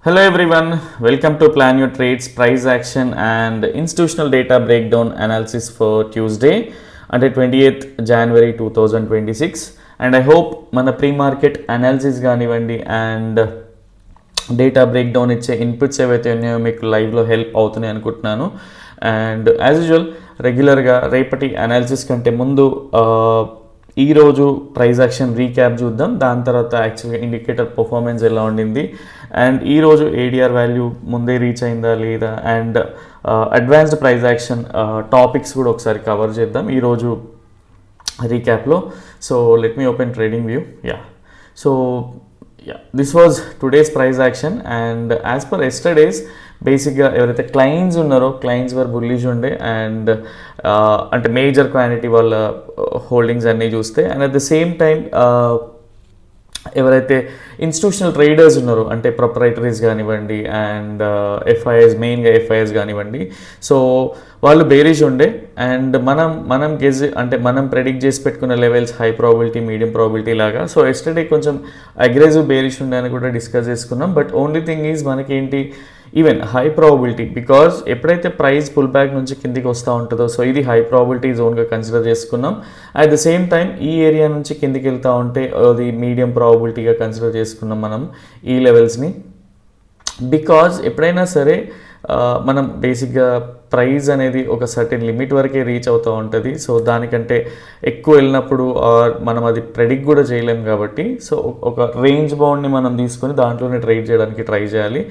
Hello everyone, welcome to Plan Your Trades, Price Action and Institutional Data Breakdown Analysis for Tuesday under 28th January 2026. And I hope mana pre-market analysis gaanivandi and data break down ఇచ్చే inputs ఏవైతే ఉన్నాయో మీకు లైవ్లో help అవుతున్నాయి అనుకుంటున్నాను. And as usual రెగ్యులర్గా రేపటి analysis కంటే ముందు ఈరోజు ప్రైస్ యాక్షన్ రీక్యాప్ చూద్దాం. దాని తర్వాత యాక్చువల్గా ఇండికేటర్ పర్ఫార్మెన్స్ ఎలా ఉండింది అండ్ ఈరోజు ఏడిఆర్ వాల్యూ ముందే రీచ్ అయిందా లేదా and advanced price action topics కూడా ఒకసారి కవర్ చేద్దాం ఈరోజు రీక్యాప్లో. So let me open TradingView. So this was today's price action and as per yesterday's బేసిక్గా ఎవరైతే క్లయింట్స్ ఉన్నారో క్లయింట్స్ వర్ బుల్లిష్ ఉండే అండ్ అంటే మేజర్ క్వాంటిటీ వాళ్ళ హోల్డింగ్స్ అన్నీ చూస్తే and at the same time ఎవరైతే ఇన్స్టిట్యూషనల్ ట్రేడర్స్ ఉన్నారో అంటే ప్రొపరైటరీస్ కానివ్వండి అండ్ ఎఫ్ఐఎస్ మెయిన్గా ఎఫ్ఐఎస్ కానివ్వండి, సో వాళ్ళు బేరిష్ ఉండే అండ్ మనం గెజ్ అంటే మనం ప్రెడిక్ట్ చేసి పెట్టుకున్న levels high probability medium probability లాగా. సో ఎస్టర్డే కొంచెం అగ్రెసివ్ బేరిష్ ఉండే అని కూడా డిస్కస్ చేసుకున్నాం. బట్ ఓన్లీ థింగ్ ఈజ్ మనకేంటి ఈవెన్ హై ప్రాబిలిటీ బికాజ్ ఎప్పుడైతే ప్రైస్ పుల్ బ్యాక్ నుంచి కిందికి వస్తూ ఉంటుందో సో ఇది హై ప్రాబిలిటీ జోన్గా కన్సిడర్ చేసుకున్నాం. అట్ ద సేమ్ టైం ఈ ఏరియా నుంచి కిందికి వెళ్తూ ఉంటే అది మీడియం ప్రాబిలిటీగా కన్సిడర్ చేసుకున్నాం మనం ఈ లెవెల్స్ని. బికాజ్ ఎప్పుడైనా సరే మనం బేసిక్గా ప్రైస్ అనేది ఒక సర్టెన్ లిమిట్ వరకే రీచ్ అవుతూ ఉంటుంది. సో దానికంటే ఎక్కువ వెళ్ళినప్పుడు మనం అది ప్రెడిక్ట్ కూడా చేయలేము కాబట్టి సో ఒక రేంజ్ బౌండ్ని మనం తీసుకొని దాంట్లోనే ట్రేడ్ చేయడానికి ట్రై చేయాలి.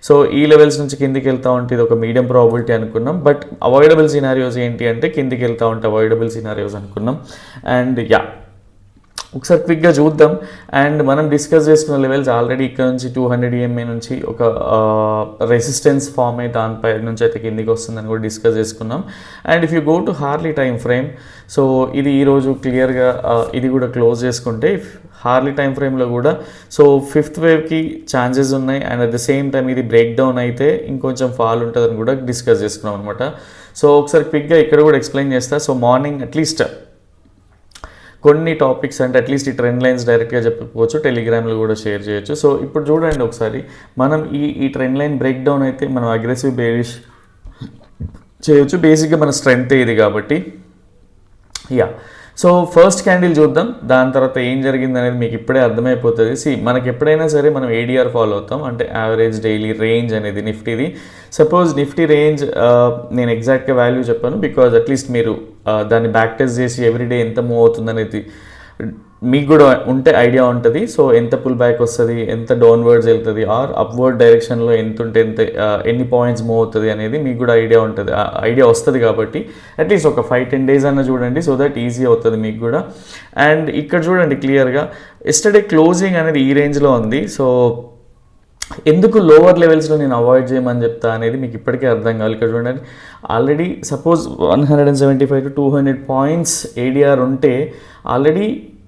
సో ఈ లెవెల్స్ నుంచి కిందికి వెళ్తూ ఉంటే ఇది ఒక మీడియం ప్రాబిలిటీ అనుకున్నాం. బట్ అవాయిడబుల్ సినారియోస్ ఏంటి అంటే కిందికి వెళ్తూ ఉంటే అవాయిడబుల్ సినారియోస్ అనుకున్నాం. అండ్ ఒకసారి క్విక్గా చూద్దాం. అండ్ మనం డిస్కస్ చేసుకున్న లెవెల్స్ ఆల్రెడీ ఇక్కడ నుంచి 200 EMA నుంచి ఒక రెసిస్టెన్స్ ఫామ్ అయ్యి దానిపై నుంచి అయితే కిందికి వస్తుందని కూడా డిస్కస్ చేసుకున్నాం. And if you go to Harley time frame, so ఇది ఈరోజు క్లియర్గా ఇది కూడా క్లోజ్ చేసుకుంటే హార్లీ టైం ఫ్రేమ్లో కూడా సో ఫిఫ్త్ వేవ్కి ఛాన్సెస్ ఉన్నాయి. And at the same time ఇది బ్రేక్ డౌన్ అయితే ఇంకొంచెం ఫాల్ ఉంటుందని కూడా డిస్కస్ చేసుకున్నాం అనమాట. సో ఒకసారి క్విక్గా ఇక్కడ కూడా ఎక్స్ప్లెయిన్ చేస్తా. సో మార్నింగ్ అట్లీస్ట్ కొన్ని టాపిక్స్ అంటే అట్లీస్ట్ ఈ ట్రెండ్ లైన్స్ డైరెక్ట్గా చెప్పకపోవచ్చు, టెలిగ్రామ్లో కూడా షేర్ చేయొచ్చు. సో ఇప్పుడు చూడండి ఒకసారి మనం ఈ ట్రెండ్ లైన్ బ్రేక్ డౌన్ అయితే మనం అగ్రెసివ్ బేరిష్ చేయొచ్చు. బేసిక్గా మన స్ట్రెంగ్త్ ఇది కాబట్టి సో ఫస్ట్ క్యాండిల్ చూద్దాం. దాని తర్వాత ఏం జరిగింది అనేది మీకు ఇప్పుడే అర్థమైపోతుంది. మనకి ఎప్పుడైనా సరే మనం ఏడిఆర్ ఫాలో అవుతాం అంటే యావరేజ్ డైలీ రేంజ్ అనేది నిఫ్టీది. సపోజ్ నిఫ్టీ రేంజ్ నేను ఎగ్జాక్ట్గా వాల్యూ చెప్పాను బికాజ్ అట్లీస్ట్ మీరు దాన్ని బ్యాక్ టెస్ట్ చేసి ఎవ్రీడే ఎంత మూవ్ అవుతుంది అనేది మీకు కూడా ఉంటే ఐడియా ఉంటుంది. సో ఎంత పుల్ బ్యాక్ వస్తుంది, ఎంత డౌన్వర్డ్స్ వెళ్తుంది ఆర్ అప్వర్డ్ డైరెక్షన్లో ఎంత ఉంటే ఎన్ని పాయింట్స్ మూవ్ అవుతుంది అనేది మీకు కూడా ఐడియా వస్తుంది. కాబట్టి అట్లీస్ట్ ఒక 5-10 days అన్న చూడండి సో దట్ ఈజీ అవుతుంది మీకు కూడా. అండ్ ఇక్కడ చూడండి క్లియర్గా ఎస్టర్డే క్లోజింగ్ అనేది ఈ రేంజ్లో ఉంది. సో ఎందుకు లోవర్ లెవెల్స్లో నేను అవాయిడ్ చేయమని చెప్తా అనేది మీకు ఇప్పటికే అర్థం కావాలి. ఇక్కడ చూడండి already suppose 175 to 200 points ADR ఉంటే ఆల్రెడీ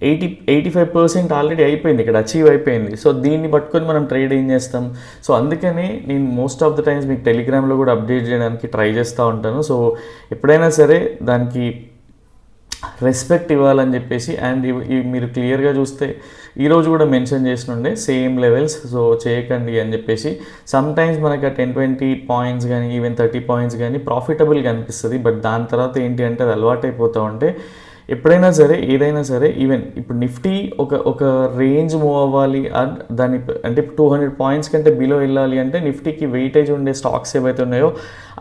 85% ఆల్రెడీ అయిపోయింది, ఇక్కడ అచీవ్ అయిపోయింది. సో దీన్ని పట్టుకొని మనం ట్రేడ్ ఏం చేస్తాం. సో అందుకనే నేను మోస్ట్ ఆఫ్ ద టైమ్స్ మీకు టెలిగ్రామ్లో కూడా అప్డేట్ చేయడానికి ట్రై చేస్తూ ఉంటాను. సో ఎప్పుడైనా సరే దానికి రెస్పెక్ట్ ఇవ్వాలని చెప్పేసి. అండ్ మీరు క్లియర్గా చూస్తే ఈరోజు కూడా మెన్షన్ చేసినుండే సేమ్ లెవెల్స్ సో చేయకండి అని చెప్పేసి. సమ్ టైమ్స్ మనకి 10-20 points కానీ ఈవెన్ 30 points కానీ ప్రాఫిటబుల్గా అనిపిస్తుంది. బట్ దాని తర్వాత ఏంటి అంటే అది అలవాటు అయిపోతూ ఉంటే ఎప్పుడైనా సరే ఏదైనా సరే ఈవెన్ ఇప్పుడు నిఫ్టీ ఒక రేంజ్ మూవ్ అవ్వాలి దాని అంటే 200 points కంటే బిలో వెళ్ళాలి అంటే నిఫ్టీకి వెయిటేజ్ ఉండే స్టాక్స్ ఏవైతే ఉన్నాయో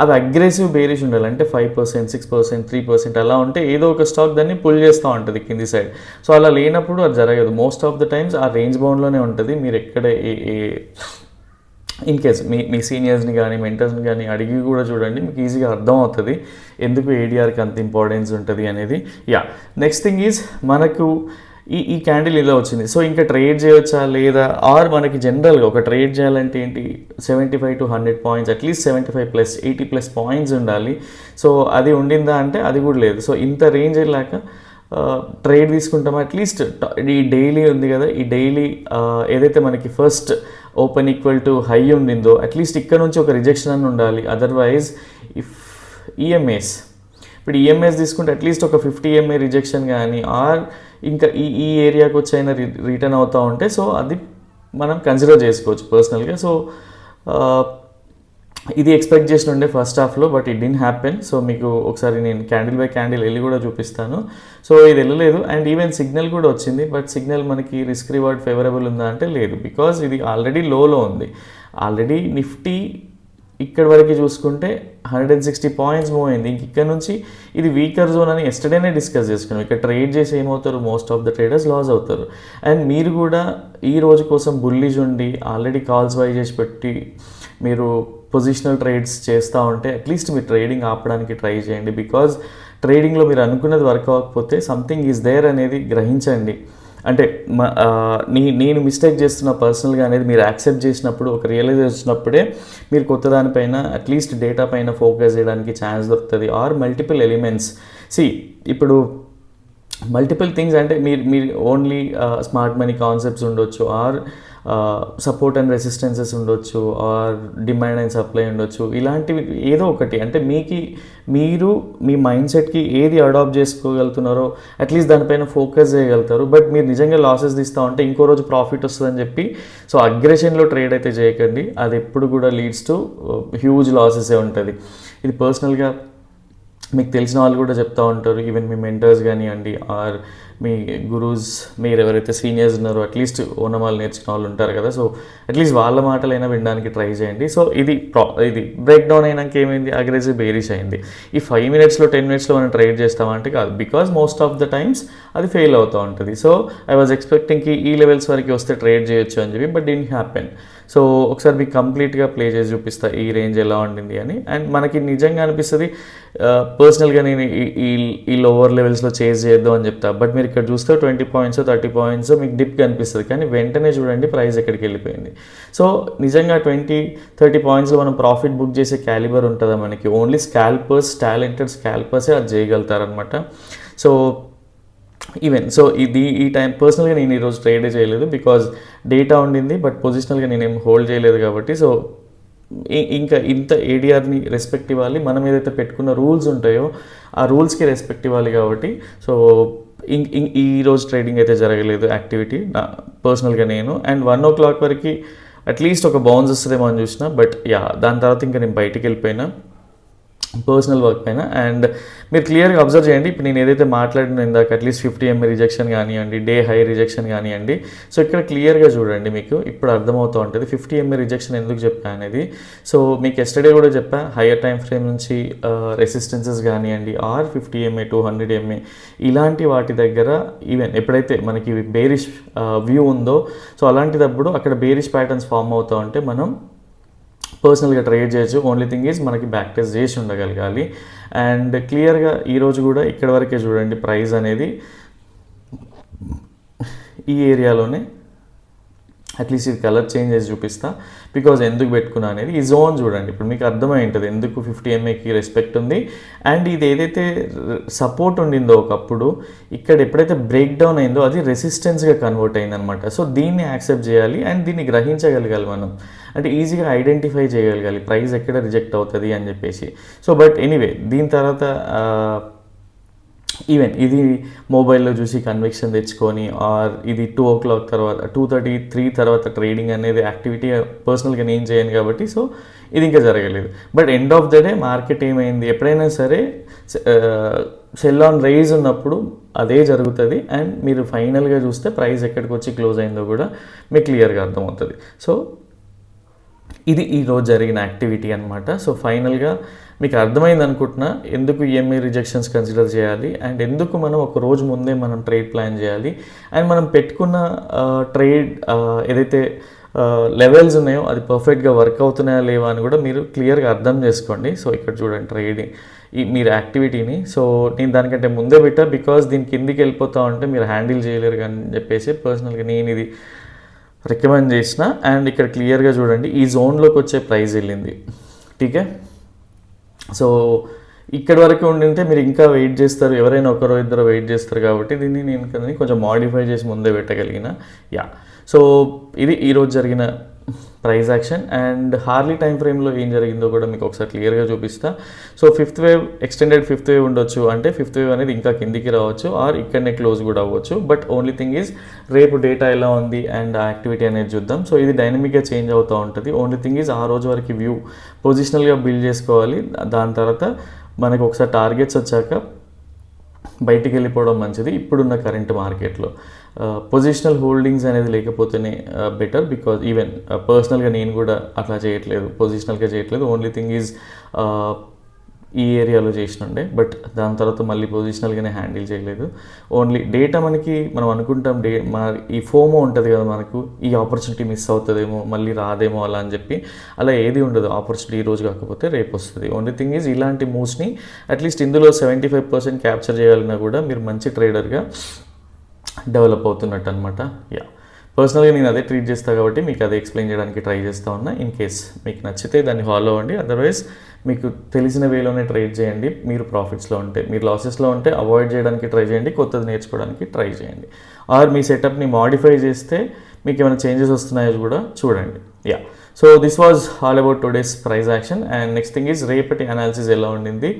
అవి అగ్రెసివ్ బేరిష్ ఉండాలి. అంటే 5%, 6%, 3% అలా ఉంటే ఏదో ఒక స్టాక్ దాన్ని పుల్ చేస్తూ ఉంటుంది కింది సైడ్. సో అలా లేనప్పుడు అది జరగదు. మోస్ట్ ఆఫ్ ద టైమ్స్ ఆ రేంజ్ బౌండ్లోనే ఉంటుంది. మీరు ఎక్కడ ఇన్ కేస్ మీ సీనియర్స్ని కానీ మెంటర్స్ని కానీ అడిగి కూడా చూడండి, మీకు ఈజీగా అర్థం అవుతుంది ఎందుకు ఏడిఆర్కి అంత ఇంపార్టెన్స్ ఉంటుంది అనేది. నెక్స్ట్ థింగ్ ఈజ్ మనకు ఈ క్యాండిల్ ఇలా వచ్చింది. సో ఇంకా ట్రేడ్ చేయవచ్చా లేదా ఆర్ మనకి జనరల్గా ఒక ట్రేడ్ చేయాలంటే ఏంటి 75 to 100 points అట్లీస్ట్ 75+, 80+ points ఉండాలి. సో అది ఉండిందా అంటే అది కూడా లేదు. సో ఇంత రేంజ్ వెళ్ళాక ట్రేడ్ తీసుకుంటాం. అట్లీస్ట్ ఈ డైలీ ఉంది కదా, ఈ డైలీ ఏదైతే మనకి first open equal to high ఉండిందో అట్లీస్ట్ ఇక్కడ నుంచి ఒక రిజెక్షన్ అని ఉండాలి. అదర్వైజ్ ఇఫ్ ఈఎంఏస్ ఇప్పుడు ఈఎంఐస్ తీసుకుంటే అట్లీస్ట్ ఒక 50 EMA రిజెక్షన్ కానీ ఆర్ ఇంకా ఈ ఏరియాకి వచ్చి అయినా రిటర్న్ అవుతూ ఉంటే సో అది మనం కన్సిడర్ చేసుకోవచ్చు పర్సనల్గా. సో ఇది ఎక్స్పెక్ట్ చేసి ఉండే ఫస్ట్ హాఫ్లో, but it didn't happen. So మీకు ఒకసారి నేను క్యాండిల్ బై క్యాండిల్ వెళ్ళి కూడా చూపిస్తాను. సో ఇది వెళ్ళలేదు, అండ్ ఈవెన్ సిగ్నల్ కూడా వచ్చింది, బట్ సిగ్నల్ మనకి రిస్క్ రివార్డ్ ఫేవరబుల్ ఉందా అంటే లేదు, బికాజ్ ఇది ఆల్రెడీ లోలో ఉంది. ఆల్రెడీ నిఫ్టీ ఇక్కడ వరకు చూసుకుంటే 160 పాయింట్స్ మూవ్ అయింది. ఇంక ఇక్కడ నుంచి ఇది వీకర్ జోన్ అని ఎస్టర్డేనే డిస్కస్ చేసుకున్నాం. ఇక్కడ ట్రేడ్ చేసి ఏమవుతారు, most of the traders loss అవుతారు. అండ్ మీరు కూడా ఈ రోజు కోసం బుల్లిష్ ఉండి ఆల్రెడీ కాల్స్ బై చేసి పెట్టి మీరు పొజిషనల్ ట్రేడ్స్ చేస్తూ ఉంటే అట్లీస్ట్ మీరు ట్రేడింగ్ ఆపడానికి ట్రై చేయండి. బికాజ్ ట్రేడింగ్లో మీరు అనుకున్నది వర్క్ అవ్వకపోతే సంథింగ్ ఈజ్ దేర్ అనేది గ్రహించండి. అంటే నేను మిస్టేక్ చేస్తున్న పర్సనల్గా అనేది మీరు యాక్సెప్ట్ చేసినప్పుడు, ఒక రియలైజ్ వచ్చినప్పుడే మీరు కొత్త దానిపైన అట్లీస్ట్ డేటా పైన ఫోకస్ చేయడానికి ఛాన్స్ దొరుకుతుంది. ఆర్ మల్టిపుల్ ఎలిమెంట్స్, ఇప్పుడు మల్టిపుల్ థింగ్స్ అంటే మీరు ఓన్లీ స్మార్ట్ మనీ కాన్సెప్ట్స్ ఉండొచ్చు, ఆర్ సపోర్ట్ అండ్ రెసిస్టెన్సెస్ ఉండొచ్చు, ఆర్ డిమాండ్ అండ్ సప్లై ఉండొచ్చు. ఇలాంటివి ఏదో ఒకటి అంటే మీరు మీ మైండ్ సెట్కి ఏది అడాప్ట్ చేసుకోగలుగుతున్నారో అట్లీస్ట్ దానిపైన ఫోకస్ చేయగలుగుతారు. బట్ మీరు నిజంగా లాసెస్ తీస్తూ ఉంటే ఇంకో రోజు ప్రాఫిట్ వస్తుందని చెప్పి సో అగ్రెషన్లో ట్రేడ్ అయితే చేయకండి. అది ఎప్పుడు కూడా లీడ్స్ టు హ్యూజ్ లాసెసే ఉంటుంది. ఇది పర్సనల్గా మీకు తెలిసిన వాళ్ళు కూడా చెప్తూ ఉంటారు, ఈవెన్ మీ మెంటర్స్ కానివ్వండి, ఆర్ మీ గురూస్, మీరు ఎవరైతే సీనియర్స్ ఉన్నారో అట్లీస్ట్ ఓనమాలు నేర్చుకున్న వాళ్ళు ఉంటారు కదా, సో అట్లీస్ట్ వాళ్ళ మాటలైనా వినడానికి ట్రై చేయండి. సో ఇది బ్రేక్ డౌన్ అయినాక ఏమైంది, అగ్రెసివ్ బేరిష్ అయింది. ఈ 5 మినిట్స్లో 10 మినిట్స్లో మనం ట్రేడ్ చేస్తామంటే కాదు, because most of the times అది ఫెయిల్ అవుతూ ఉంటుంది. సో ఐ వాజ్ ఎక్స్పెక్టింగ్కి ఈ లెవెల్స్ వరకు వస్తే ట్రేడ్ చేయొచ్చు అని చెప్పి, బట్ డిడ్ంట్ హ్యాపెన్. సో ఒకసారి మీకు కంప్లీట్గా ప్లే చేసి చూపిస్తా ఈ రేంజ్ ఎలా ఉండింది అని. అండ్ మనకి నిజంగా అనిపిస్తుంది పర్సనల్గా నేను ఈ లోవర్ లెవెల్స్లో చేజ్ చేద్దాం అని చెప్తా, బట్ మీరు ఇక్కడ చూస్తే 20 పాయింట్స్ 30 పాయింట్స్ మీకు డిప్ కనిపిస్తుంది, కానీ వెంటనే చూడండి ప్రైస్ ఎక్కడికి వెళ్ళిపోయింది. సో నిజంగా 20-30 పాయింట్స్లో మనం ప్రాఫిట్ బుక్ చేసే క్యాలిబర్ ఉంటుందా మనకి? ఓన్లీ స్కాల్పర్స్, టాలెంటెడ్ స్కాల్పర్సే అది చేయగలుగుతారనమాట. సో ఈవెన్ సో ఈ టైం పర్సనల్గా నేను ఈరోజు ట్రేడే చేయలేదు, బికాజ్ డేటా ఉండింది, బట్ పొజిషనల్గా నేనేం హోల్డ్ చేయలేదు కాబట్టి. సో ఇంకా ఇంత ఏడిఆర్ని రెస్పెక్ట్ ఇవ్వాలి, మనం ఏదైతే పెట్టుకున్న రూల్స్ ఉంటాయో ఆ రూల్స్కి రెస్పెక్ట్ ఇవ్వాలి కాబట్టి. సో ఈరోజు ట్రేడింగ్ అయితే జరగలేదు యాక్టివిటీ పర్సనల్గా నేను. అండ్ 1 o'clock వరకు అట్లీస్ట్ ఒక బౌన్స్ వస్తుందేమో అని చూసిన, బట్ దాని తర్వాత ఇంకా నేను బయటికి వెళ్ళిపోయినా పర్సనల్ వర్క్ పైన. అండ్ మీరు క్లియర్గా అబ్జర్వ్ చేయండి, ఇప్పుడు నేను ఏదైతే మాట్లాడిన ఇందాక అట్లీస్ట్ 50 MA రిజెక్షన్ కానివ్వండి, డే హై రిజెక్షన్ కానివ్వండి, సో ఇక్కడ క్లియర్గా చూడండి, మీకు ఇప్పుడు అర్థమవుతూ ఉంటుంది 50 MA రిజెక్షన్ ఎందుకు చెప్పా అనేది. సో మీకు ఎస్టర్డే కూడా చెప్పా, హయ్యర్ టైం ఫ్రేమ్ నుంచి రెసిస్టెన్సెస్ కానివ్వండి, ఆర్ 50 MA 200 MA ఇలాంటి వాటి దగ్గర ఈవెన్ ఎప్పుడైతే మనకి బేరిష్ వ్యూ ఉందో, సో అలాంటిదప్పుడు అక్కడ బేరిష్ ప్యాటర్న్స్ ఫామ్ అవుతూ ఉంటే మనం పర్సనల్గా ట్రేడ్ చేయొచ్చు. ఓన్లీ థింగ్ ఈజ్ మనకి బ్యాక్ టెస్ట్ చేసి ఉండగలగాలి. అండ్ క్లియర్గా ఈరోజు కూడా ఇక్కడ వరకే చూడండి, ప్రైస్ అనేది ఈ ఏరియాలోనే అట్లీస్ట్ ఇది కలర్ చేంజ్ చేసి చూపిస్తా, బికాజ్ ఎందుకు పెట్టుకున్నా అనేది. ఈ జోన్ చూడండి, ఇప్పుడు మీకు అర్థమై ఉంటుంది ఎందుకు 50 MAకి రెస్పెక్ట్ ఉంది. అండ్ ఇది ఏదైతే సపోర్ట్ ఉండిందో ఒకప్పుడు, ఇక్కడ ఎప్పుడైతే బ్రేక్ డౌన్ అయిందో అది రెసిస్టెన్స్గా కన్వర్ట్ అయిందనమాట. సో దీన్ని యాక్సెప్ట్ చేయాలి అండ్ దీన్ని గ్రహించగలగాలి మనం, అంటే ఈజీగా ఐడెంటిఫై చేయగలగాలి ప్రైస్ ఎక్కడ రిజెక్ట్ అవుతుంది అని చెప్పేసి. సో బట్ ఎనీవే దీని తర్వాత ఈవెన్ ఇది మొబైల్లో చూసి కన్విక్షన్ తెచ్చుకొని, ఆర్ ఇది 2 o'clock తర్వాత 2:33 తర్వాత ట్రేడింగ్ అనేది యాక్టివిటీ పర్సనల్గా నేను చేయను కాబట్టి సో ఇది ఇంకా జరగలేదు. But end of the day market ఏమైంది, ఎప్పుడైనా సరే సెల్ ఆన్ రైజ్ ఉన్నప్పుడు అదే జరుగుతుంది. అండ్ మీరు ఫైనల్గా చూస్తే ప్రైస్ ఎక్కడికి వచ్చి క్లోజ్ అయిందో కూడా మీకు క్లియర్గా అర్థమవుతుంది. సో ఇది ఈరోజు జరిగిన యాక్టివిటీ అనమాట. సో ఫైనల్గా మీకు అర్థమైంది అనుకుంటున్నా ఎందుకు ఈఎంఐ రిజెక్షన్స్ కన్సిడర్ చేయాలి, అండ్ ఎందుకు మనం ఒక రోజు ముందే మనం ట్రేడ్ ప్లాన్ చేయాలి, అండ్ మనం పెట్టుకున్న ట్రేడ్ ఏదైతే లెవెల్స్ ఉన్నాయో అది పర్ఫెక్ట్గా వర్క్ అవుతున్నాయా లేవా అని కూడా మీరు క్లియర్గా అర్థం చేసుకోండి. సో ఇక్కడ చూడండి ట్రేడింగ్ మీరు యాక్టివిటీని, సో నేను దానికంటే ముందే పెట్టా, బికాజ్ దీని కిందికి వెళ్ళిపోతా ఉంటే మీరు హ్యాండిల్ చేయలేరు అని చెప్పేసి పర్సనల్గా నేను ఇది రికమెండ్ చేసిన. అండ్ ఇక్కడ క్లియర్గా చూడండి ఈ జోన్లోకి వచ్చే ప్రైస్ వెళ్ళింది, ఠీకే. సో ఇక్కడ వరకు ఉండింటే మీరు ఇంకా వెయిట్ చేస్తారు, ఎవరైనా ఒకరో ఇద్దరు వెయిట్ చేస్తారు కాబట్టి దీన్ని నేను కొంచెం మాడిఫై చేసి ముందే పెట్టగలిగిన. సో ఇది ఈరోజు జరిగిన price action and Harley time ఫ్రేమ్లో ఏం జరిగిందో కూడా మీకు ఒకసారి క్లియర్గా చూపిస్తా. So fifth wave extended fifth wave ఉండొచ్చు, అంటే ఫిఫ్త్ వేవ్ అనేది ఇంకా కిందికి రావచ్చు ఆర్ ఇక్కడనే క్లోజ్ కూడా అవ్వచ్చు. బట్ ఓన్లీ థింగ్ ఈజ్ రేపు డేటా ఎలా ఉంది అండ్ యాక్టివిటీ అనేది చూద్దాం. సో ఇది డైనమిక్గా చేంజ్ అవుతూ ఉంటుంది. ఓన్లీ థింగ్ ఈజ్ ఆ రోజు వరకు వ్యూ పొజిషనల్గా బిల్డ్ చేసుకోవాలి. దాని తర్వాత మనకు ఒకసారి టార్గెట్స్ వచ్చాక బయటికి వెళ్ళిపోవడం మంచిది ఇప్పుడున్న కరెంట్ మార్కెట్లో. పొజిషనల్ హోల్డింగ్స్ అనేది లేకపోతేనే బెటర్, బికాజ్ ఈవెన్ పర్సనల్గా నేను కూడా అట్లా చేయట్లేదు, పొజిషనల్గా చేయట్లేదు. ఓన్లీ థింగ్ ఈజ్ ఈ ఏరియాలో చేసినండే, బట్ దాని తర్వాత మళ్ళీ పొజిషనల్గానే హ్యాండిల్ చేయలేదు. ఓన్లీ డేటా మనం అనుకుంటాం ఈ ఫోమో ఉంటుంది కదా మనకు, ఈ ఆపర్చునిటీ మిస్ అవుతుందేమో మళ్ళీ రాదేమో అలా అని చెప్పి అలా ఏది ఉండదు. ఆపర్చునిటీ ఈ రోజు కాకపోతే రేపు వస్తుంది. ఓన్లీ థింగ్ ఈజ్ ఇలాంటి మూవ్స్ని అట్లీస్ట్ ఇందులో 75% క్యాప్చర్ చేయాలన్నా కూడా మీరు మంచి ట్రేడర్గా డెవలప్ అవుతున్నట్టు అనమాట. పర్సనల్గా నేను అదే ట్రీట్ చేస్తాను కాబట్టి మీకు అదే ఎక్స్ప్లెయిన్ చేయడానికి ట్రై చేస్తూ ఉన్నా. ఇన్ కేస్ మీకు నచ్చితే దాన్ని ఫాలో అవ్వండి, అదర్వైజ్ మీకు తెలిసిన వేలోనే ట్రేడ్ చేయండి. మీరు ప్రాఫిట్స్లో ఉంటే, మీరు లాసెస్లో ఉంటే అవాయిడ్ చేయడానికి ట్రై చేయండి, కొత్తది నేర్చుకోవడానికి ట్రై చేయండి. ఆర్ మీ సెటప్ని మాడిఫై చేస్తే మీకు ఏమైనా చేంజెస్ వస్తున్నాయో కూడా చూడండి. So this was all about today's price action. And next thing is రేపటి అనాలిసిస్ ఎలా ఉండింది.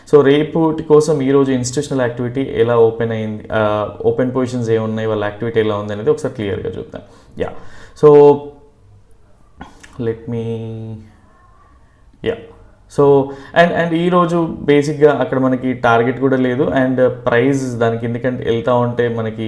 సో రేపటి కోసం ఈరోజు ఇన్స్టిట్యూషనల్ యాక్టివిటీ ఎలా ఓపెన్ అయింది, ఓపెన్ పొజిషన్స్ ఏమున్నాయి, వాళ్ళ యాక్టివిటీ ఎలా ఉంది అనేది ఒకసారి క్లియర్గా చూద్దాం. So let me so and ఈరోజు బేసిక్గా అక్కడ మనకి టార్గెట్ కూడా లేదు అండ్ ప్రైస్ దానికి ఎందుకంటే వెళ్తూ ఉంటే మనకి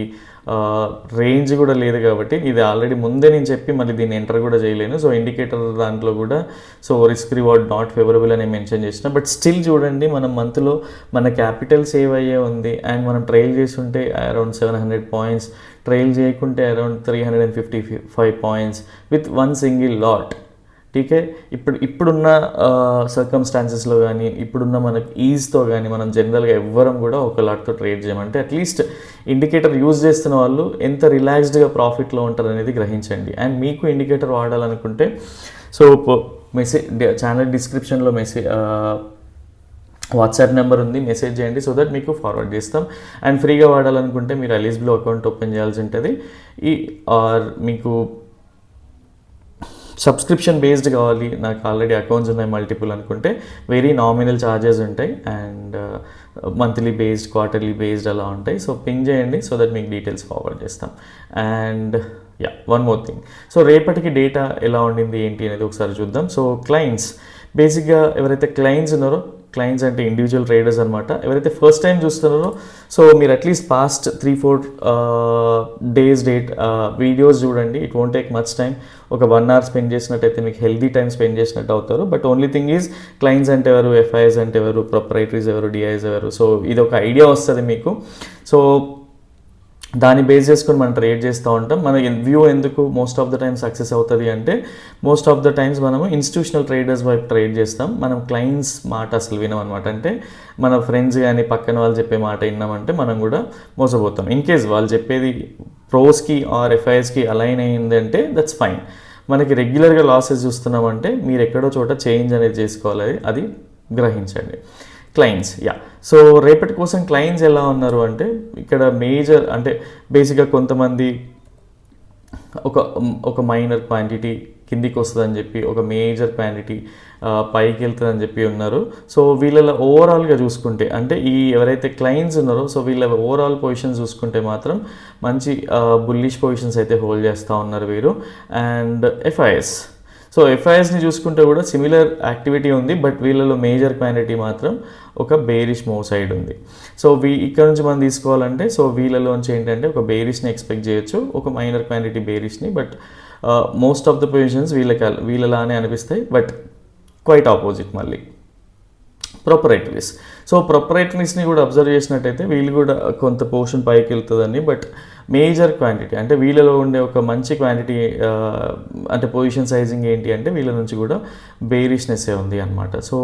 రేంజ్ కూడా లేదు కాబట్టి ఇది ఆల్రెడీ ముందే నేను చెప్పి మళ్ళీ దీన్ని ఎంటర్ కూడా చేయలేను. సో ఇండికేటర్ దాంట్లో కూడా so risk reward not favourable అని మెన్షన్ చేసిన, బట్ స్టిల్ చూడండి మనం మంత్లో మన క్యాపిటల్ సేవ్ అయ్యే ఉంది అండ్ మనం ట్రైల్ చేస్తుంటే అరౌండ్ 700 పాయింట్స్, ట్రైల్ చేయకుంటే around 355 points with one single lot. టీకే ఇప్పుడున్న సర్కమ్స్టాన్సెస్లో కానీ ఇప్పుడున్న మనకి ఈజ్తో కానీ మనం జనరల్గా ఎవ్వరం కూడా ఒక లాట్తో ట్రేడ్ చేయమంటే అట్లీస్ట్ ఇండికేటర్ యూజ్ చేస్తున్న వాళ్ళు ఎంత రిలాక్స్డ్గా ప్రాఫిట్లో ఉంటారు అనేది గ్రహించండి. అండ్ మీకు ఇండికేటర్ వాడాలనుకుంటే సో ఛానల్ డిస్క్రిప్షన్లో వాట్సాప్ నెంబర్ ఉంది, మెసేజ్ చేయండి సో దట్ మీకు ఫార్వర్డ్ చేస్తాం. అండ్ ఫ్రీగా వాడాలనుకుంటే మీరు అలీస్బ్లో అకౌంట్ ఓపెన్ చేయాల్సి ఉంటుంది. ఆర్ మీకు సబ్స్క్రిప్షన్ బేస్డ్ కావాలి, నాకు ఆల్రెడీ అకౌంట్స్ ఉన్నాయి మల్టిపుల్ అనుకుంటే వెరీ నామినల్ ఛార్జెస్ ఉంటాయి and monthly based, quarterly based అలా ఉంటాయి. సో పింగ్ చేయండి సో దట్ మీకు డీటెయిల్స్ ఫార్వర్డ్ చేస్తాం. And one more thing, so రేపటికి డేటా ఎలా ఉండింది ఏంటి అనేది ఒకసారి చూద్దాం. సో క్లయింట్స్, బేసిక్గా ఎవరైతే క్లయింట్స్ ఉన్నారో, క్లయింట్స్ అంటే ఇండివిజువల్ ట్రేడర్స్ అనమాట, ఎవరైతే ఫస్ట్ టైం చూస్తున్నారో సో మీరు అట్లీస్ట్ పాస్ట్ 3-4 డేస్ వీడియోస్ చూడండి. It won't take much time. ఒక 1 hour స్పెండ్ చేసినట్టయితే మీకు హెల్దీ టైం స్పెండ్ చేసినట్టు అవుతారు. But only thing is clients అంటే ఎవరు, ఎఫ్ఐఎస్ అంటే ఎవరు, ప్రొప్రైటరీస్ ఎవరు, డిఐస్ ఎవరు, సో ఇది ఒక ఐడియా వస్తుంది మీకు. సో దాన్ని బేస్ చేసుకొని మనం ట్రేడ్ చేస్తూ ఉంటాం. మన వ్యూ ఎందుకు most of the times success అవుతుంది అంటే మోస్ట్ ఆఫ్ ద టైమ్స్ మనము ఇన్స్టిట్యూషనల్ ట్రేడర్స్ వైపు ట్రేడ్ చేస్తాం. మనం క్లయింట్స్ మాట అసలు వినమన్నమాట. అంటే మన ఫ్రెండ్స్ కానీ పక్కన వాళ్ళు చెప్పే మాట విన్నామంటే మనం కూడా మోసపోతాం. ఇన్ కేస్ వాళ్ళు చెప్పేది ప్రోస్కి ఆర్ ఎఫ్ఐఎస్కి అలైన్ అయ్యిందంటే దట్స్ ఫైన్. మనకి రెగ్యులర్గా లాసెస్ చూస్తున్నామంటే మీరు ఎక్కడో చోట చేంజ్ అనేది చేసుకోవాలి, అది గ్రహించండి. క్లయింట్స్ సో రేపటి కోసం క్లయింట్స్ ఎలా ఉన్నారు అంటే ఇక్కడ మేజర్ అంటే బేసిక్గా కొంతమంది ఒక మైనర్ క్వాంటిటీ కిందికి వస్తుందని చెప్పి, ఒక మేజర్ క్వాంటిటీ పైకి వెళ్తుందని చెప్పి ఉన్నారు. సో వీళ్ళ ఓవరాల్గా చూసుకుంటే అంటే ఈ ఎవరైతే క్లయింట్స్ ఉన్నారో సో వీళ్ళ ఓవరాల్ పొజిషన్స్ చూసుకుంటే మాత్రం మంచి బుల్లిష్ పొజిషన్స్ అయితే హోల్డ్ చేస్తూ ఉన్నారు వీరు. అండ్ ఎఫ్ఐఎస్, సో ఎఫ్ఐఎస్ని చూసుకుంటే కూడా సిమిలర్ యాక్టివిటీ ఉంది, బట్ వీళ్ళలో మేజర్ క్వాంటిటీ మాత్రం ఒక బేరిష్ మూవ్ సైడ్ ఉంది. సో ఇక్కడ నుంచి మనం తీసుకోవాలంటే సో వీళ్ళలోంచి ఏంటంటే ఒక బేరిష్ని ఎక్స్పెక్ట్ చేయొచ్చు, ఒక మైనర్ క్వాంటిటీ బేరిష్ని. But most of the positions వీళ్ళలానే అనిపిస్తాయి, బట్ క్వైట్ ఆపోజిట్ మళ్ళీ ప్రొపరైటరీస్. సో ప్రొపరైటరీస్ని కూడా అబ్జర్వ్ చేసినట్టయితే వీళ్ళు కూడా కొంత పోర్షన్ పైకి వెళ్తుందని, బట్ మేజర్ క్వాంటిటీ అంటే వీళ్ళలో ఉండే ఒక మంచి క్వాంటిటీ అంటే పొజిషన్ సైజింగ్ ఏంటి అంటే వీళ్ళ నుంచి కూడా బేరిష్నెస్సే ఉంది అనమాట. సో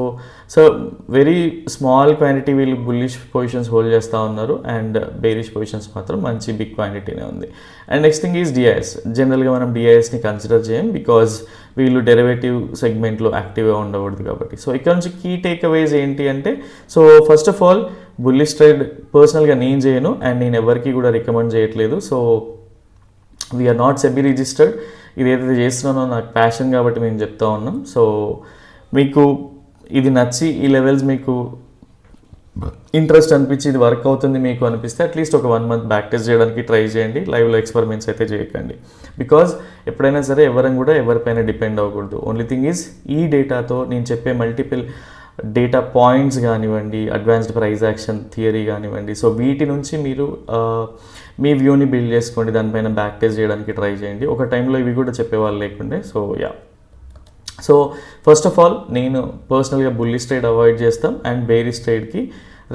వెరీ స్మాల్ క్వాంటిటీ వీళ్ళు బుల్లిష్ పొజిషన్స్ హోల్డ్ చేస్తూ ఉన్నారు అండ్ బేరిష్ పొజిషన్స్ మాత్రం మంచి బిగ్ క్వాంటిటీనే ఉంది. And next thing is DIIs. జనరల్గా మనం డిఐఎస్ని కన్సిడర్ చేయం బికాజ్ వీళ్ళు డెరివేటివ్ సెగ్మెంట్లో యాక్టివ్గా ఉండకూడదు కాబట్టి. సో ఇక్కడ నుంచి కీ టేక్ అవేస్ ఏంటి అంటే so first of all bullish trade పర్సనల్గా నేను చేయను అండ్ నేను ఎవరికి కూడా రికమెండ్ చేయట్లేదు. So we're not SEBI registered. ఇది ఏదైతే చేస్తున్నానో నాకు ప్యాషన్ కాబట్టి మేము చెప్తా ఉన్నాం. సో మీకు ఇది నచ్చి ఈ లెవెల్స్ మీకు ఇంట్రెస్ట్ అనిపించి ఇది వర్క్ అవుతుంది మీకు అనిపిస్తే అట్లీస్ట్ ఒక 1 month బ్యాక్ టెస్ట్ చేయడానికి ట్రై చేయండి. లైవ్లో ఎక్స్పెరిమెంట్స్ అయితే చేయకండి. బికాజ్ ఎప్పుడైనా సరే ఎవరం కూడా ఎవరిపైన డిపెండ్ అవ్వకూడదు. ఓన్లీ థింగ్ ఈజ్ ఈ డేటాతో నేను చెప్పే మల్టిపుల్ డేటా పాయింట్స్ కానివ్వండి, అడ్వాన్స్డ్ ప్రైస్ యాక్షన్ థియరీ కానివ్వండి, సో వీటి నుంచి మీరు మీ వ్యూని బిల్డ్ చేసుకోండి. దానిపైన బ్యాక్ టెస్ట్ చేయడానికి ట్రై చేయండి. ఒక టైంలో ఇవి కూడా చెప్పేవాళ్ళు లేకుండే. So yeah, so first of all నేను పర్సనల్గా బుల్లిష్ ట్రేడ్ అవాయిడ్ చేస్తాం అండ్ బేరిష్ ట్రేడ్కి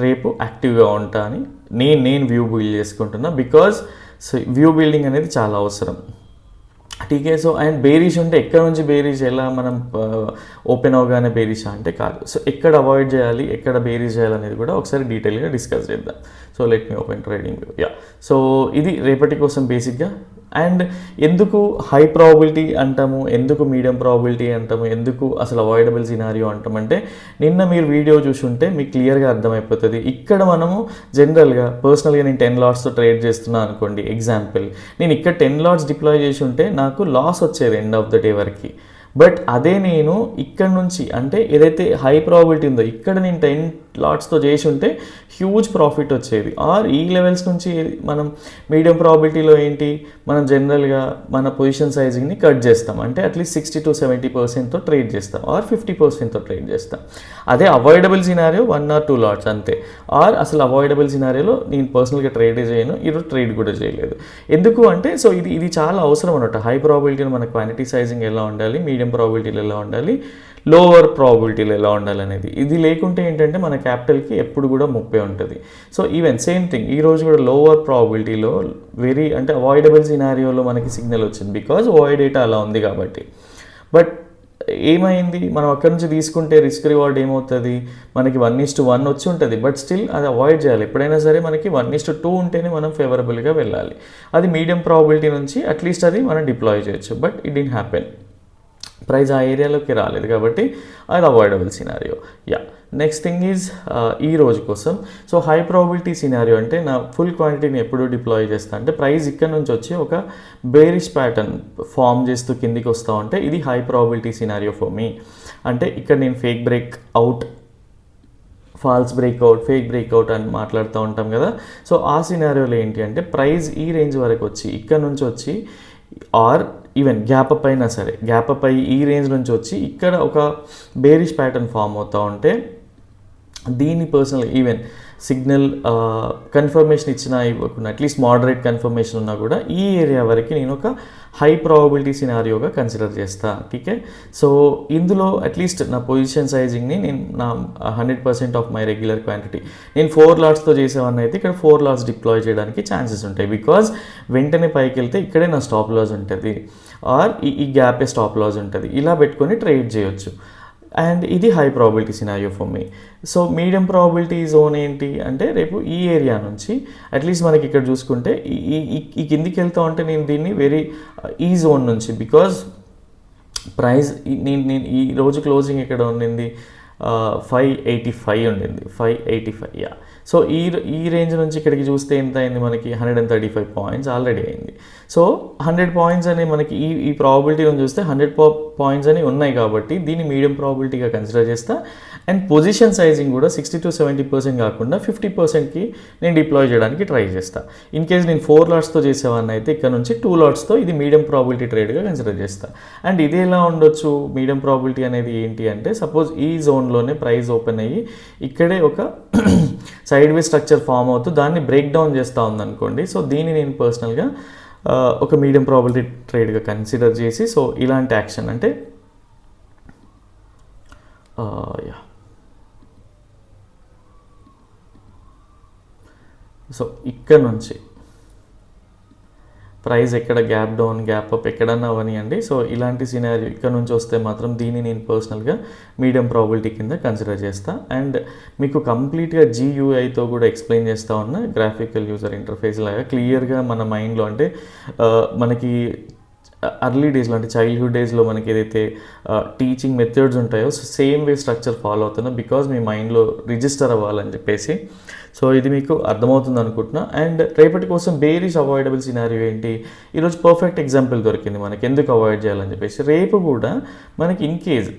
రేపు యాక్టివ్గా ఉంటా అని నేను వ్యూ బిల్డ్ చేసుకుంటున్నా. బికాజ్ సో వ్యూ బిల్డింగ్ అనేది చాలా అవసరం. టీకే. సో అండ్ బేరిష్ ఉంటే ఎక్కడ నుంచి బేరిష్, ఎలా మనం ఓపెన్ అవగానే బేరిష్ అంటే కాదు. సో ఎక్కడ అవాయిడ్ చేయాలి, ఎక్కడ బేరిష్ చేయాలనేది కూడా ఒకసారి డీటెయిల్గా డిస్కస్ చేద్దాం. So let me open trading view. Yeah, so ఇది రేపటి కోసం బేసిక్గా. అండ్ ఎందుకు హై ప్రాబిలిటీ అంటాము, ఎందుకు మీడియం ప్రాబిలిటీ అంటాము, ఎందుకు అసలు అవాయిడబుల్ సినారియో అంటామంటే నిన్న మీరు వీడియో చూసుంటే మీకు క్లియర్గా అర్థమైపోతుంది. ఇక్కడ మనము జనరల్గా పర్సనల్గా నేను 10 lotsతో ట్రేడ్ చేస్తున్నా అనుకోండి, ఎగ్జాంపుల్ నేను ఇక్కడ 10 lots డిప్లాయ్ చేసి ఉంటే నాకు లాస్ వచ్చేది ఎండ్ ఆఫ్ ద డే వరకు. బట్ అదే నేను ఇక్కడ నుంచి అంటే ఏదైతే హై ప్రాబిలిటీ ఉందో ఇక్కడ నేను 10 lotsతో చేసి ఉంటే హ్యూజ్ ప్రాఫిట్ వచ్చేది. ఆర్ ఈ లెవెల్స్ నుంచి మనం మీడియం ప్రాబిలిటీలో ఏంటి, మనం జనరల్గా మన పొజిషన్ సైజింగ్ని కట్ చేస్తాం. అంటే అట్లీస్ట్ 60 to 70%తో ట్రేడ్ చేస్తాం, ఆర్ 50%తో ట్రేడ్ చేస్తాం. అదే అవాయిడబుల్ సినారియో 1 or 2 lots అంతే. ఆర్ అసలు అవాయిడబుల్ సినారియోలో నేను పర్సనల్గా ట్రేడే చేయను, ఈరోజు ట్రేడ్ కూడా చేయలేదు. ఎందుకు అంటే సో ఇది చాలా అవసరం అన్నమాట. హై ప్రాబిలిటీలో మన క్వాంటిటీ సైజింగ్ ఎలా ఉండాలి, మీడియం ప్రాబిలిటీలో ఎలా ఉండాలి, లోవర్ ప్రాబిలిటీలో ఎలా ఉండాలి అనేది. ఇది లేకుంటే ఏంటంటే మన క్యాపిటల్కి ఎప్పుడు కూడా ముప్పే ఉంటుంది. సో ఈవెన్ సేమ్ థింగ్ ఈరోజు కూడా లోవర్ ప్రాబిలిటీలో అంటే అవాయిడబుల్ సినారియోలో మనకి సిగ్నల్ వచ్చింది, బికాజ్ ఓఐ డేటా అలా ఉంది కాబట్టి. బట్ ఏమైంది, మనం అక్కడి నుంచి తీసుకుంటే రిస్క్ రివార్డ్ ఏమవుతుంది, మనకి 1:1 వచ్చి ఉంటుంది. బట్ స్టిల్ అది అవాయిడ్ చేయాలి. ఎప్పుడైనా సరే మనకి 1:2 ఉంటేనే మనం ఫేవరబుల్గా వెళ్ళాలి. అది మీడియం ప్రాబిలిటీ నుంచి అట్లీస్ట్ అది మనం డిప్లాయ్ చేయొచ్చు. But it didn't happen. Price ఆ ఏరియాలోకి రాలేదు కాబట్టి అది avoidable scenario. Yeah, next thing is ఈ రోజు కోసం. సో హై ప్రాబిలిటీ సినారియో అంటే నా ఫుల్ క్వాంటిటీని ఎప్పుడు డిప్లాయ్ చేస్తా అంటే ప్రైస్ ఇక్కడ నుంచి వచ్చి ఒక బేరిష్ ప్యాటర్న్ ఫామ్ చేస్తూ కిందికి వస్తూ ఉంటే ఇది high probability scenario for me. అంటే ఇక్కడ నేను fake breakout, false breakout, fake breakout అని మాట్లాడుతూ ఉంటాం కదా. సో ఆ సినారియోలో ఏంటి అంటే ప్రైస్ ఈ రేంజ్ వరకు వచ్చి ఇక్కడ నుంచి వచ్చి, ఆర్ ఈవెన్ గ్యాప్ అప్ అయినా సరే గ్యాప్ అప్ అయ్యి ఈ రేంజ్ నుంచి వచ్చి ఇక్కడ ఒక బేరిష్ ప్యాటర్న్ ఫామ్ అవుతూ ఉంటే దీన్ని పర్సనల్ ఈవెన్ సిగ్నల్ కన్ఫర్మేషన్ ఇచ్చినా ఇవ్వకుండా అట్లీస్ట్ మోడరేట్ కన్ఫర్మేషన్ ఉన్నా కూడా ఈ ఏరియా వరకు నేను ఒక హై ప్రాబిలిటీ సినారియోగా కన్సిడర్ చేస్తాను. టీకే. సో ఇందులో అట్లీస్ట్ నా పొజిషన్ సైజింగ్ని నేను నా 100% ఆఫ్ మై రెగ్యులర్ క్వాంటిటీ నేను 4 lotsతో చేసేవాడిని అయితే ఇక్కడ 4 lots డిప్లాయ్ చేయడానికి ఛాన్సెస్ ఉంటాయి. బికాజ్ వెంటనే పైకి వెళ్తే ఇక్కడే నా స్టాప్ లాస్ ఉంటుంది, ఆర్ ఈ గ్యాపే స్టాప్ లాస్ ఉంటుంది. ఇలా పెట్టుకొని ట్రేడ్ చేయొచ్చు. అండ్ ఇది high probability scenario for me. So medium probability zone ఏంటి అంటే రేపు ఈ ఏరియా నుంచి అట్లీస్ట్ మనకి ఇక్కడ చూసుకుంటే ఈ కిందికి వెళ్తా ఉంటే నేను దీన్ని వెరీ ఈ జోన్ నుంచి, బికాజ్ ప్రైస్ నేను ఈ రోజు క్లోజింగ్ ఎక్కడ ఉండింది 585 ఉండింది, 585. యా, సో ఈ రేంజ్ నుంచి ఇక్కడికి చూస్తే ఎంత అయింది మనకి 135 points ఆల్రెడీ అయింది. సో 100 points అని మనకి ఈ ప్రాబిలిటీలో చూస్తే 100 points అని ఉన్నాయి కాబట్టి దీన్ని మీడియం ప్రాబిలిటీగా కన్సిడర్ చేస్తా. అండ్ పొజిషన్ సైజింగ్ కూడా 60 to 70% కాకుండా 50%కి నేను డిప్లాయ్ చేయడానికి ట్రై చేస్తా. ఇన్ కేస్ నేను 4 lotsతో చేసేవాడిని అయితే ఇక్కడ నుంచి 2 lotsతో ఇది మీడియం ప్రాబిలిటీ ట్రేడ్గా కన్సిడర్ చేస్తా. అండ్ ఇది ఎలా ఉండొచ్చు, మీడియం ప్రాబిలిటీ అనేది ఏంటి అంటే సపోజ్ ఈ జోన్లోనే ప్రైస్ ఓపెన్ అయ్యి ఇక్కడే ఒక సైడ్ వే స్ట్రక్చర్ ఫామ్ అవుతూ దాన్ని బ్రేక్ డౌన్ చేస్తూ ఉందనుకోండి. సో దీన్ని నేను పర్సనల్గా ఒక మీడియం ప్రాబిలిటీ ట్రేడ్గా కన్సిడర్ చేసి సో ఇలాంటి యాక్షన్ అంటే యా, సో ఇక్కడ నుంచి ప్రైస్ ఎక్కడ గ్యాప్ డౌన్ గ్యాప్ అప్ ఎక్కడన్నా అవనియండి. సో ఇలాంటి సినారియో ఇక్కడ నుంచి వస్తే మాత్రం దీన్ని నేను పర్సనల్గా మీడియం ప్రాబిలిటీ కింద కన్సిడర్ చేస్తా. అండ్ మీకు కంప్లీట్గా GUIతో కూడా ఎక్స్ప్లెయిన్ చేస్తూ ఉన్న గ్రాఫికల్ యూజర్ ఇంటర్ఫేస్ లాగా క్లియర్గా మన మైండ్లో అంటే మనకి అర్లీ డేస్లో అంటే చైల్డ్హుడ్ డేస్లో మనకి ఏదైతే టీచింగ్ మెథడ్స్ ఉంటాయో so same way structure follow అవుతున్నా బికాజ్ మీ మైండ్లో రిజిస్టర్ అవ్వాలని చెప్పేసి. సో ఇది మీకు అర్థమవుతుంది అనుకుంటున్నా. అండ్ రేపటి కోసం బేరిష్ అవాయిడబుల్ సినారియో ఏంటి, ఈరోజు పర్ఫెక్ట్ ఎగ్జాంపుల్ దొరికింది మనకి ఎందుకు అవాయిడ్ చేయాలని చెప్పేసి. రేపు కూడా మనకి ఇన్ కేజ్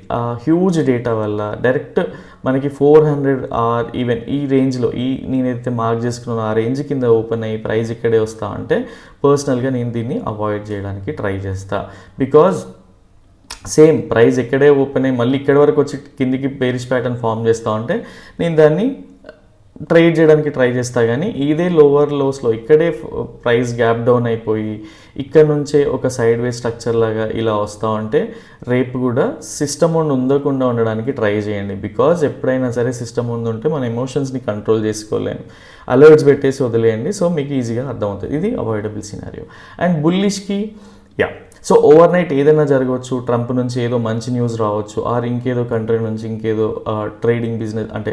హ్యూజ్ డేటా వల్ల డైరెక్ట్ మనకి 400 ఆర్ ఈవెన్ ఈ రేంజ్లో నేనైతే మార్క్ చేసుకున్నాను ఆ రేంజ్ కింద ఓపెన్ అయ్యి ప్రైస్ ఇక్కడే వస్తా అంటే పర్సనల్గా నేను దీన్ని అవాయిడ్ చేయడానికి ట్రై చేస్తా. బికాజ్ సేమ్ ప్రైస్ ఎక్కడే ఓపెన్ అయ్యి మళ్ళీ ఇక్కడి వరకు వచ్చి కిందికి బేరిష్ ప్యాటర్న్ ఫామ్ చేస్తా ఉంటే నేను దాన్ని ట్రేడ్ చేయడానికి ట్రై చేస్తా. కానీ ఇదే లోవర్ లోస్లో ఇక్కడే ప్రైస్ గ్యాప్ డౌన్ అయిపోయి ఇక్కడ నుంచే ఒక సైడ్ వే స్ట్రక్చర్ లాగా ఇలా వస్తూ ఉంటే రేపు కూడా సిస్టమ్ ఉండకుండా ఉండడానికి ట్రై చేయండి. బికాజ్ ఎప్పుడైనా సరే సిస్టమ్ ఉంటే మన ఎమోషన్స్ని కంట్రోల్ చేసుకోలేము, అలర్ట్స్ పెట్టేసి వదిలేయండి. సో మీకు ఈజీగా అర్థమవుతుంది. ఇది అవాయిడబుల్ సినారియో. అండ్ బుల్లిష్కి సో ఓవర్ నైట్ ఏదైనా జరగవచ్చు. ట్రంప్ నుంచి ఏదో మంచి న్యూస్ రావచ్చు, ఆర్ ఇంకేదో కంట్రీ నుంచి ఇంకేదో ట్రేడింగ్ బిజినెస్ అంటే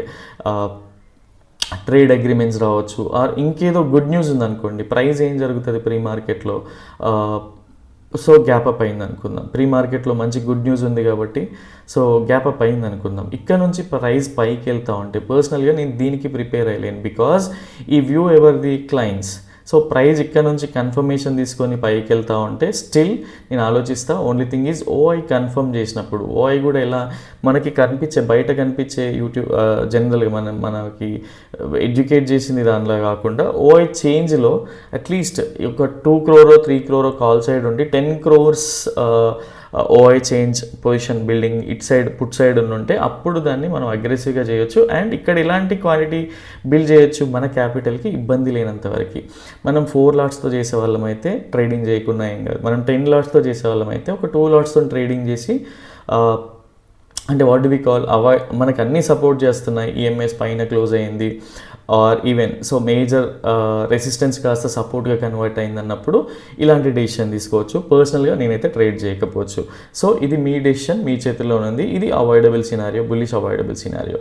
ట్రేడ్ అగ్రిమెంట్స్ రావచ్చు, ఆర్ ఇంకేదో గుడ్ న్యూస్ ఉందనుకోండి. ప్రైస్ ఏం జరుగుతుంది ప్రీ మార్కెట్లో, సో గ్యాప్ అప్ అయింది అనుకుందాం. ప్రీ మార్కెట్లో మంచి గుడ్ న్యూస్ ఉంది కాబట్టి సో గ్యాప్ అప్ అయింది అనుకుందాం. ఇక్కడ నుంచి ప్రైస్ పైకి వెళ్తూ ఉంటే పర్సనల్గా నేను దీనికి ప్రిపేర్ అయ్యలేను. బికాజ్ ఈ view ever the clients. So price ఇక్కడ నుంచి కన్ఫర్మేషన్ తీసుకొని పైకి వెళ్తూ ఉంటే స్టిల్ నేను ఆలోచిస్తా. ఓన్లీ థింగ్ ఈజ్ ఓఐ కన్ఫర్మ్ చేసినప్పుడు ఓఐ కూడా ఎలా మనకి బయట కనిపించే యూట్యూబ్ జనరల్గా మనకి ఎడ్యుకేట్ చేసింది దానిలో కాకుండా ఓఐ చేంజ్లో అట్లీస్ట్ ఒక 2 crore 3 crore కాల్ సైడ్ ఉండి 10 crores ఓఐ change position building it side put side ఉంటే అప్పుడు దాన్ని మనం అగ్రెసివ్గా చేయొచ్చు. అండ్ ఇక్కడ ఇలాంటి క్వాలిటీ బిల్డ్ చేయొచ్చు మన క్యాపిటల్కి ఇబ్బంది లేనంత వరకు. మనం 4 lotsతో చేసే వాళ్ళం అయితే ట్రేడింగ్ చేయకుండా ఏం కాదు. మనం 10 lotsతో చేసే వాళ్ళం అయితే ఒక 2 lotsతో ట్రేడింగ్ చేసి అంటే వాట్ డు వి కాల్ మనకు అన్నీ సపోర్ట్ చేస్తున్నాయి. ఈఎంఐస్ పైన క్లోజ్ అయ్యింది or even so major resistance కాస్త సపోర్ట్గా కన్వర్ట్ అయింది అన్నప్పుడు ఇలాంటి డెసిషన్ తీసుకోవచ్చు. పర్సనల్గా నేనైతే ట్రేడ్ చేయకపోవచ్చు. సో ఇది మీ డెసిషన్, మీ చేతిలో ఉంది. ఇది avoidable scenario, bullish avoidable scenario.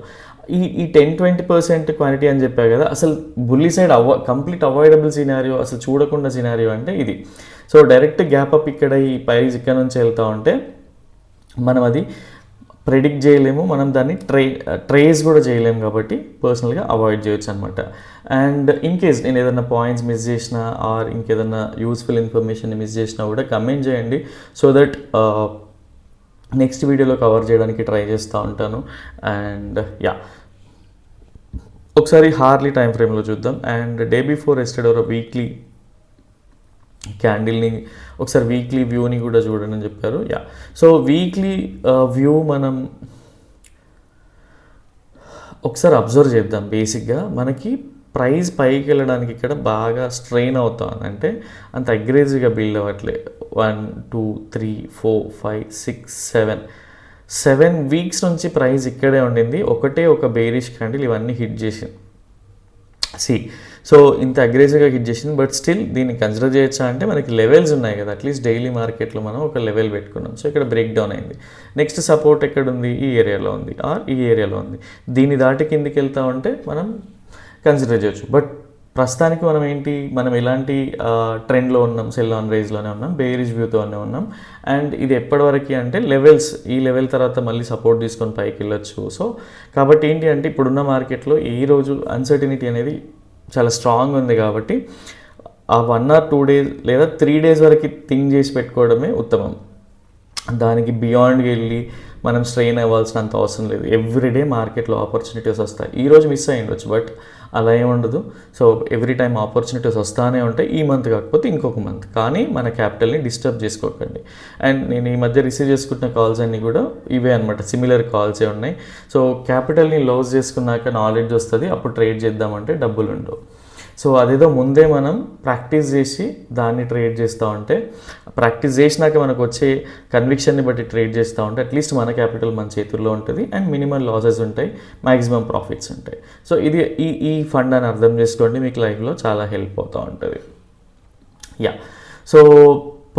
ఈ 10-20% క్వాంటిటీ అని చెప్పా కదా, అసలు బుల్లి సైడ్ కంప్లీట్ అవాయిడబుల్ సినారియో అసలు చూడకుండా సినారియో అంటే ఇది. సో డైరెక్ట్ గ్యాప్ అప్ ఇక్కడ ఈ ప్రైస్ ఇక్కడ నుంచి వెళ్తూ ఉంటే మనం అది ప్రెడిక్ట్ చేయలేము, మనం దాన్ని ట్రేస్ కూడా చేయలేము. కాబట్టి పర్సనల్గా అవాయిడ్ చేయొచ్చు అనమాట. అండ్ ఇన్ కేస్ నేను ఏదైనా పాయింట్స్ మిస్ చేసినా ఆర్ ఇంకేదైనా యూస్ఫుల్ ఇన్ఫర్మేషన్ మిస్ చేసినా కూడా కమెంట్ చేయండి. సో దట్ నెక్స్ట్ వీడియోలో కవర్ చేయడానికి ట్రై చేస్తూ ఉంటాను. అండ్ ఒకసారి హార్లీ టైం ఫ్రేమ్లో చూద్దాం. అండ్ డే బిఫోర్ ఎస్టర్డే ఒక వీక్లీ క్యాండిల్ని ఒకసారి వీక్లీ వ్యూని కూడా చూడండి అని చెప్పారు. సో వీక్లీ వ్యూ మనం ఒకసారి అబ్జర్వ్ చేద్దాం. బేసిక్గా మనకి ప్రైస్ పైకి వెళ్ళడానికి ఇక్కడ బాగా స్ట్రెయిన్ అవుతాం అంటే అంత అగ్రెసివ్గా బిల్డ్ అవ్వట్లే. 1 2 3 4 5 6 7 వీక్స్ నుంచి ప్రైస్ ఇక్కడే ఉండింది. ఒక బేరిష్ క్యాండిల్ ఇవన్నీ హిట్ చేసింది. సో ఇంత అగ్రెసివ్గా హిట్ చేసింది. బట్ స్టిల్ దీన్ని కన్సిడర్ చేయొచ్చా అంటే మనకి లెవెల్స్ ఉన్నాయి కదా, అట్లీస్ట్ డైలీ మార్కెట్లో మనం ఒక లెవెల్ పెట్టుకున్నాం. సో ఇక్కడ బ్రేక్ డౌన్ అయింది. నెక్స్ట్ సపోర్ట్ ఎక్కడ ఉంది, ఈ ఏరియాలో ఉంది ఆర్ ఈ ఏరియాలో ఉంది. దీన్ని దాటి కిందికి వెళ్తా ఉంటే మనం కన్సిడర్ చేయొచ్చు. బట్ ప్రస్తుతానికి మనం ఎలాంటి ట్రెండ్లో ఉన్నాం, సెల్ ఆన్ రైజ్లోనే ఉన్నాం, బేరిష్ వ్యూతోనే ఉన్నాం. అండ్ ఇది ఎప్పటివరకు అంటే లెవెల్స్, ఈ లెవెల్ తర్వాత మళ్ళీ సపోర్ట్ తీసుకొని పైకి వెళ్ళొచ్చు. సో కాబట్టి ఏంటి అంటే ఇప్పుడున్న మార్కెట్లో ఈరోజు అన్సర్టినిటీ అనేది చాలా స్ట్రాంగ్ ఉంది. కాబట్టి ఆ 1 or 2 days లేదా 3 days వరకు థింక్ చేసి పెట్టుకోవడమే ఉత్తమం. దానికి బియాండ్కి వెళ్ళి మనం స్ట్రెయిన్ అవ్వాల్సినంత అవసరం లేదు. ఎవ్రీడే మార్కెట్లో ఆపర్చునిటీస్ వస్తాయి. ఈరోజు మిస్ అయ్యి ఉండొచ్చు, బట్ అలా ఏముండదు. సో ఎవ్రీ టైం ఆపర్చునిటీస్ వస్తానే ఉంటాయి. ఈ మంత్ కాకపోతే ఇంకొక మంత్. కానీ మన క్యాపిటల్ని డిస్టర్బ్ చేసుకోకండి. అండ్ నేను ఈ మధ్య రిసీవ్ చేసుకుంటున్న కాల్స్ అన్నీ కూడా ఇవే అనమాట, సిమిలర్ కాల్సే ఉన్నాయి. సో క్యాపిటల్ని లాస్ చేసుకున్నాక నాలెడ్జ్ వస్తుంది, అప్పుడు ట్రేడ్ చేద్దామంటే డబ్బులు ఉండవు. సో అదేదో ముందే మనం ప్రాక్టీస్ చేసి దాన్ని ట్రేడ్ చేస్తూ ఉంటే, ప్రాక్టీస్ చేసినాక మనకు వచ్చే కన్విక్షన్ని బట్టి ట్రేడ్ చేస్తూ ఉంటే అట్లీస్ట్ మన క్యాపిటల్ మన చేతుల్లో ఉంటుంది అండ్ మినిమం లాసెస్ ఉంటాయి, మ్యాక్సిమం ప్రాఫిట్స్ ఉంటాయి. సో ఇది ఈ ఫండ్ అని అర్థం చేసుకోండి, మీకు లైఫ్లో చాలా హెల్ప్ అవుతూ ఉంటుంది. సో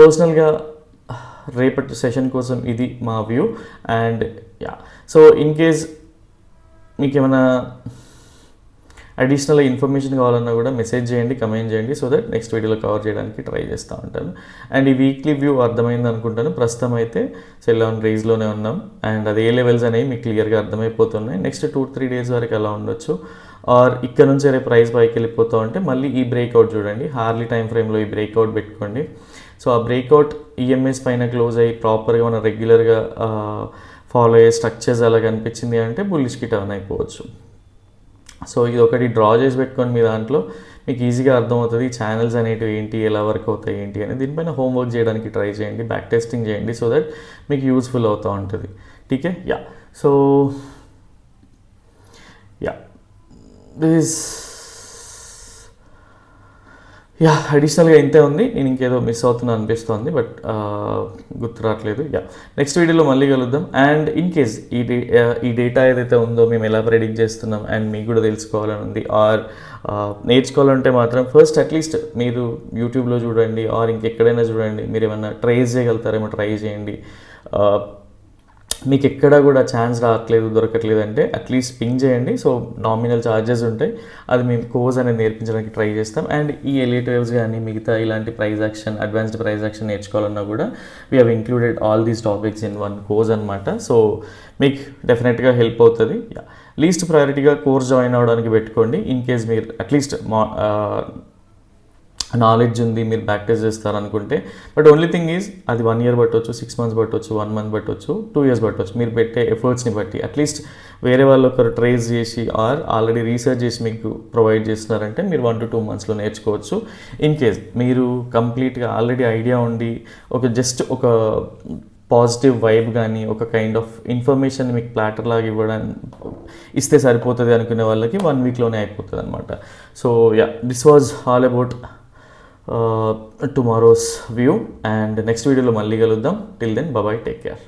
పర్సనల్గా రేపటి సెషన్ కోసం ఇది మా view. And so in case మీకు ఏమైనా అడిషనల్ ఇన్ఫర్మేషన్ కావాలన్నా కూడా మెసేజ్ చేయండి, కమెంట్ చేయండి, సో దట్ నెక్స్ట్ వీడియోలో కవర్ చేయడానికి ట్రై చేస్తూ ఉంటాను. అండ్ ఈ వీక్లీ వ్యూ అర్థమైంది అనుకుంటాను. ప్రస్తుతం అయితే సెల్ ఆన్ రేంజ్లోనే ఉన్నాం అండ్ అది ఏ లెవెల్స్ అనేవి మీకు క్లియర్గా అర్థమైపోతున్నాయి. నెక్స్ట్ 2-3 డేస్ వరకు ఎలా ఉండొచ్చు, ఆర్ ఇక్కడ నుంచి రేపు ప్రైస్ పైకి వెళ్ళిపోతూ ఉంటే మళ్ళీ ఈ బ్రేక్అవుట్ చూడండి, హార్లీ టైం ఫ్రేమ్లో ఈ బ్రేక్అవుట్ పెట్టుకోండి. సో ఆ బ్రేక్అవుట్ ఈఎంఎస్ పైన క్లోజ్ అయ్యి ప్రాపర్గా మనం రెగ్యులర్గా ఫాలో అయ్యే స్ట్రక్చర్స్ అలా కనిపించింది అంటే బుల్లిష్కి టర్న్ అయిపోవచ్చు. సో ఇది ఒకటి డ్రా చేసి పెట్టుకొని మీ దాంట్లో మీకు ఈజీగా అర్థమవుతుంది ఛానల్స్ అనేటివి ఏంటి, ఎలా వర్క్ అవుతాయి ఏంటి అని. దీనిపైన హోంవర్క్ చేయడానికి ట్రై చేయండి, బ్యాక్ టెస్టింగ్ చేయండి, సో దట్ మీకు యూస్ఫుల్ అవుతూ ఉంటుంది. ఠీకే, yeah. So yeah, this yeah అడిషనల్గా ఇంతే ఉంది. నేను ఇంకేదో మిస్ అవుతున్నా అనిపిస్తుంది, బట్ గుర్తు రావట్లేదు. యా, నెక్స్ట్ వీడియోలో మళ్ళీ కలుద్దాం. అండ్ ఇన్ కేస్ ఈ డేటా ఏదైతే ఉందో మేము ఎలా ప్రెడిక్ట్ చేస్తున్నాం అండ్ మీకు కూడా తెలుసుకోవాలని ఉంది ఆర్ నేర్చుకోవాలంటే మాత్రం ఫస్ట్ అట్లీస్ట్ మీరు యూట్యూబ్లో చూడండి ఆర్ ఇంకెక్కడైనా చూడండి, మీరు ఏమైనా ట్రేస్ చేయగలుగుతారేమో ట్రై చేయండి. మీకు ఎక్కడ కూడా ఛాన్స్ రావట్లేదు, దొరకట్లేదు అంటే అట్లీస్ట్ పింగ్ చేయండి. సో నామినల్ ఛార్జెస్ ఉంటాయి, అది మేము కోర్స్ అనేది నేర్పించడానికి ట్రై చేస్తాం. అండ్ ఈ ఎలిట్ వేవ్స్ కానీ మిగతా ఇలాంటి price action, advanced price action నేర్చుకోవాలన్నా కూడా we have included all these topics in one course అనమాట. సో మీకు డెఫినెట్గా హెల్ప్ అవుతుంది. లీస్ట్ ప్రయారిటీగా కోర్స్ జాయిన్ అవ్వడానికి పెట్టుకోండి. ఇన్ కేస్ మీరు అట్లీస్ట్ నాలెడ్జ్ ఉంది, మీరు బ్యాక్ టెస్ట్ చేస్తారనుకుంటే. బట్ ఓన్లీ థింగ్ ఈజ్ అది 1 year పట్టవచ్చు, 6 months పట్టవచ్చు, 1 month పట్టవచ్చు, 2 years పట్టవచ్చు. మీరు పెట్టే ఎఫర్ట్స్ని బట్టి అట్లీస్ట్ వేరే వాళ్ళు ఒకరు ట్రేస్ చేసి ఆర్ ఆల్రెడీ రీసెర్చ్ చేసి మీకు ప్రొవైడ్ చేస్తున్నారంటే మీరు 1 to 2 monthsలో నేర్చుకోవచ్చు. ఇన్ కేస్ మీరు కంప్లీట్గా ఆల్రెడీ ఐడియా ఉండి జస్ట్ ఒక పాజిటివ్ వైబ్ కానీ ఒక కైండ్ ఆఫ్ ఇన్ఫర్మేషన్ మీకు ప్లాటర్ లాగా ఇస్తే సరిపోతుంది అనుకునే వాళ్ళకి 1 weekలోనే అయిపోతుంది అనమాట. So yeah, this was all about tomorrow's view and next వీడియోలో మళ్ళీ కలుద్దాం. Till then bye, take care.